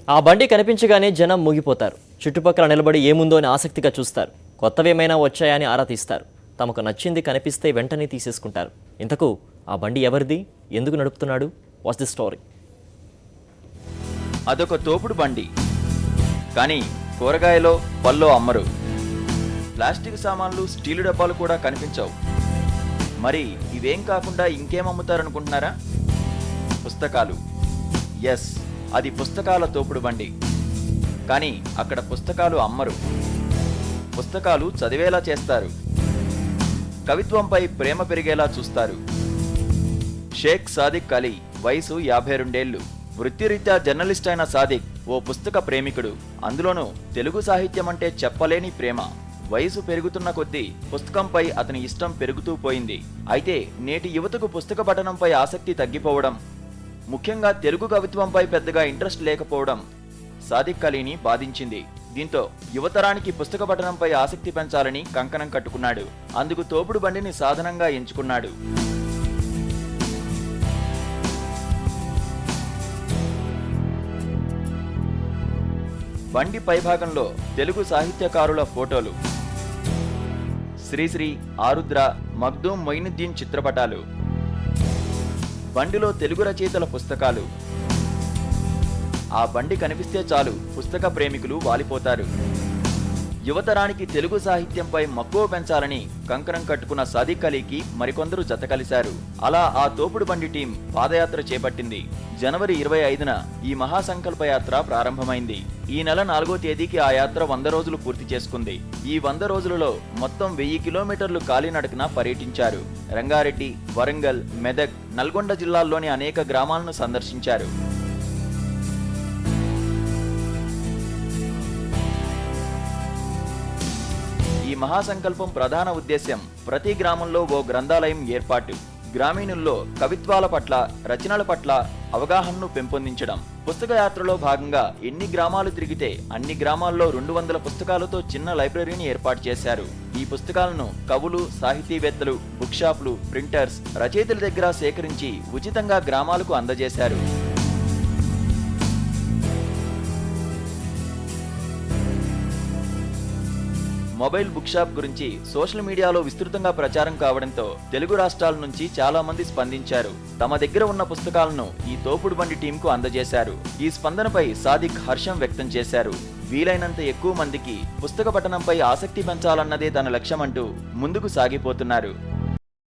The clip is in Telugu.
ఆ బండి కనిపించగానే జనం మూగిపోతారు. చుట్టుపక్కల నిలబడి ఏముందో అని ఆసక్తిగా చూస్తారు. కొత్తవేమైనా వచ్చాయని ఆరా తీస్తారు. తమకు నచ్చింది కనిపిస్తే వెంటనే తీసేసుకుంటారు. ఇంతకు ఆ బండి ఎవరిది, ఎందుకు నడుపుతున్నాడు? What's the story? అదొక తోపుడు బండి, కానీ కూరగాయలో పల్లో అమ్మరు. ప్లాస్టిక్ సామాన్లు, స్టీలు డబ్బాలు కూడా కనిపించవు. మరి ఇవేం కాకుండా ఇంకేం అమ్ముతారనుకుంటున్నారా? పుస్తకాలు. ఎస్, అది పుస్తకాల తోపుడు బండి. కానీ అక్కడ పుస్తకాలు అమ్మరు, పుస్తకాలు చదివేలా చేస్తారు. కవిత్వంపై ప్రేమ పెరిగేలా చూస్తారు. షేక్ సాదిక్ అలీ, వయసు 52 ఏళ్లు. వృత్తిరీత్యా జర్నలిస్ట్ అయిన సాదిక్ ఓ పుస్తక ప్రేమికుడు. అందులోనూ తెలుగు సాహిత్యం అంటే చెప్పలేని ప్రేమ. వయసు పెరుగుతున్న కొద్దీ పుస్తకంపై అతని ఇష్టం పెరుగుతూ పోయింది. అయితే నేటి యువతకు పుస్తక పఠనంపై ఆసక్తి తగ్గిపోవడం, ముఖ్యంగా తెలుగు కవిత్వంపై పెద్దగా ఇంట్రెస్ట్ లేకపోవడం సాదిక్ అలీని బాధించింది. దీంతో యువతరానికి పుస్తక పఠనంపై ఆసక్తి పెంచాలని కంకణం కట్టుకున్నాడు. అందుకు తోపుడు బండిని సాధనంగా ఎంచుకున్నాడు. బండి పైభాగంలో తెలుగు సాహిత్యకారుల ఫోటోలు, శ్రీశ్రీ, ఆరుద్ర, మగ్దూం మొయినుద్దీన్ చిత్రపటాలు. బండిలో తెలుగు రచయితల పుస్తకాలు. ఆ బండి కనిపిస్తే చాలు పుస్తక ప్రేమికులు వాలిపోతారు. యువతరానికి తెలుగు సాహిత్యంపై మక్కువ పెంచాలని కంకణం కట్టుకున్న సాదిక్ అలీకి మరికొందరు జత కలిశారు. అలా ఆ తోపుడు బండి టీం పాదయాత్ర చేపట్టింది. జనవరి 25న ఈ మహాసంకల్ప యాత్ర ప్రారంభమైంది. ఈ నెల 4వ తేదీకి ఆ యాత్ర 100 రోజులు పూర్తి చేసుకుంది. ఈ 100 రోజులలో మొత్తం 1000 కిలోమీటర్లు కాలినడకన పర్యటించారు. రంగారెడ్డి, వరంగల్, మెదక్, నల్గొండ జిల్లాల్లోని అనేక గ్రామాలను సందర్శించారు. ఈ మహాసంకల్పం ప్రధాన ఉద్దేశ్యం ప్రతి గ్రామంలో ఓ గ్రంథాలయం ఏర్పాటు. గ్రామీణుల్లో కవిత్వాల పట్ల, రచనల పట్ల అవగాహనను పెంపొందించడం. పుస్తక యాత్రలో భాగంగా ఎన్ని గ్రామాలు తిరిగితే అన్ని గ్రామాల్లో 200 పుస్తకాలతో చిన్న లైబ్రరీని ఏర్పాటు చేశారు. ఈ పుస్తకాలను కవులు, సాహితీవేత్తలు, బుక్ షాపులు, ప్రింటర్స్, రచయితల దగ్గర సేకరించి ఉచితంగా గ్రామాలకు అందజేశారు. మొబైల్ బుక్ షాప్ గురించి సోషల్ మీడియాలో విస్తృతంగా ప్రచారం కావడంతో తెలుగు రాష్ట్రాల నుంచి చాలా మంది స్పందించారు. తమ దగ్గర ఉన్న పుస్తకాలను ఈ తోపుడు బండి టీంకు అందజేశారు. ఈ స్పందనపై సాదిక్ హర్షం వ్యక్తం చేశారు. వీలైనంత ఎక్కువ మందికి పుస్తక పఠనంపై ఆసక్తి పెంచాలన్నదే తన లక్ష్యమంటూ ముందుకు సాగిపోతున్నారు.